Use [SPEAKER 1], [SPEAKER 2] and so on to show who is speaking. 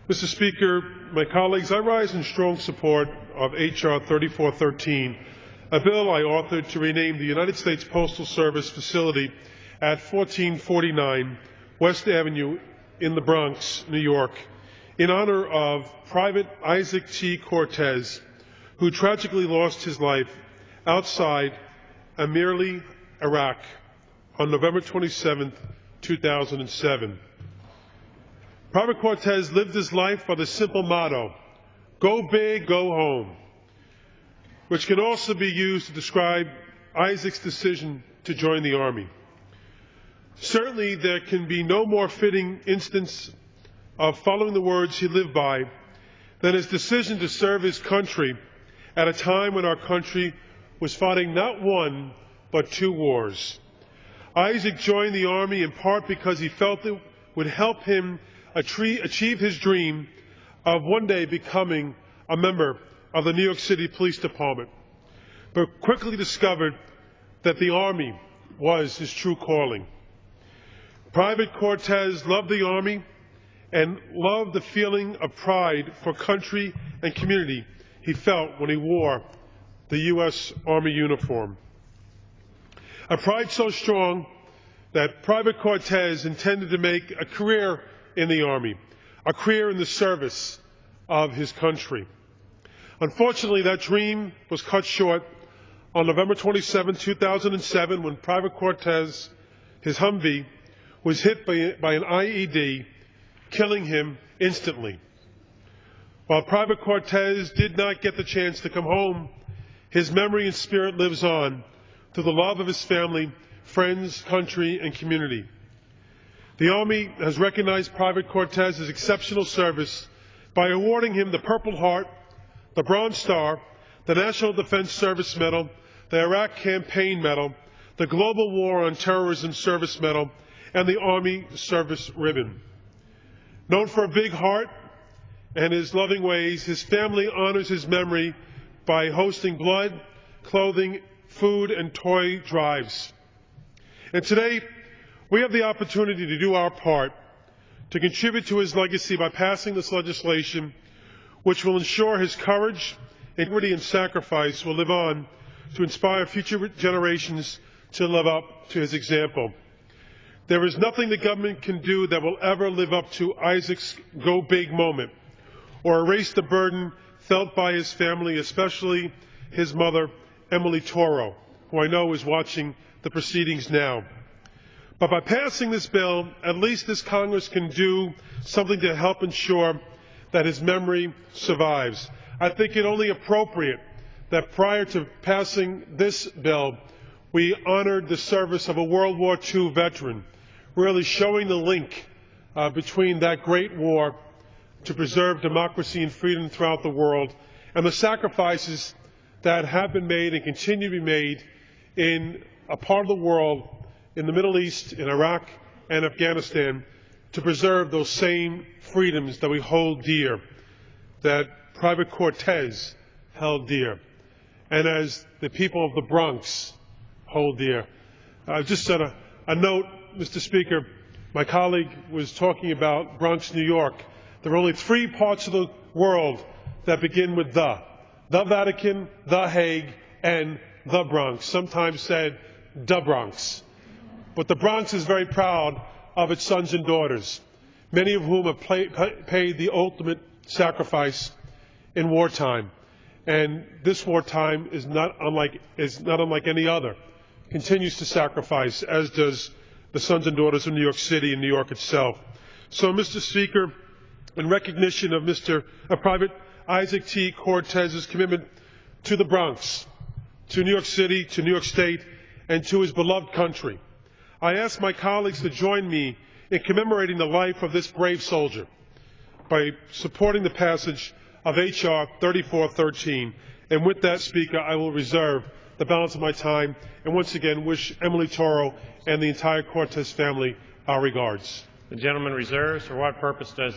[SPEAKER 1] Mr. Speaker, my colleagues, I rise in strong support of H.R. 3413, a bill I authored to rename the United States Postal Service facility at 1449 West Avenue in the Bronx, New York, in honor of Private Isaac T. Cortes, who tragically lost his life outside Amirli, Iraq, on November 27, 2007. Private Cortes lived his life by the simple motto, "Go big, go home," which can also be used to describe Isaac's decision to join the Army. Certainly, there can be no more fitting instance of following the words he lived by than his decision to serve his country at a time when our country was fighting not one, but two wars. Isaac joined the Army in part because he felt it would help him achieve his dream of one day becoming a member of the New York City Police Department, but quickly discovered that the Army was his true calling. Private Cortes loved the Army and loved the feeling of pride for country and community he felt when he wore the U.S. Army uniform. A pride so strong that Private Cortes intended to make a career in the Army, a career in the service of his country. Unfortunately, that dream was cut short on November 27, 2007, when Private Cortes, his Humvee, was hit by an IED, killing him instantly. While Private Cortes did not get the chance to come home, his memory and spirit lives on through the love of his family, friends, country, and community. The Army has recognized Private Cortes' exceptional service by awarding him the Purple Heart, the Bronze Star, the National Defense Service Medal, the Iraq Campaign Medal, the Global War on Terrorism Service Medal, and the Army Service Ribbon. Known for a big heart and his loving ways, his family honors his memory by hosting blood, clothing, food, and toy drives. And today, we have the opportunity to do our part to contribute to his legacy by passing this legislation, which will ensure his courage, integrity, and sacrifice will live on to inspire future generations to live up to his example. There is nothing the government can do that will ever live up to Isaac's go big moment or erase the burden felt by his family, especially his mother, Emily Toro, who I know is watching the proceedings now. But by passing this bill, at least this Congress can do something to help ensure that his memory survives. I think it only appropriate that prior to passing this bill, we honored the service of a World War II veteran, really showing the link between that great war to preserve democracy and freedom throughout the world and the sacrifices that have been made and continue to be made in a part of the world, in the Middle East, in Iraq and Afghanistan, to preserve those same freedoms that we hold dear, that Private Cortes held dear, and as the people of the Bronx hold dear. Just on a note, Mr. Speaker, my colleague was talking about Bronx, New York. There are only three parts of the world that begin with the Vatican, the Hague, and the Bronx, sometimes said the Bronx. But the Bronx is very proud of its sons and daughters, many of whom have paid the ultimate sacrifice in wartime. And this wartime is not unlike any other. Continues to sacrifice, as does the sons and daughters of New York City and New York itself. So, Mr. Speaker, in recognition of Private Isaac T. Cortes' commitment to the Bronx, to New York City, to New York State, and to his beloved country, I ask my colleagues to join me in commemorating the life of this brave soldier by supporting the passage of H.R. 3413. And with that, Speaker, I will reserve the balance of my time and once again wish Emily Toro and the entire Cortes family our regards.
[SPEAKER 2] The gentleman reserves. For what purpose does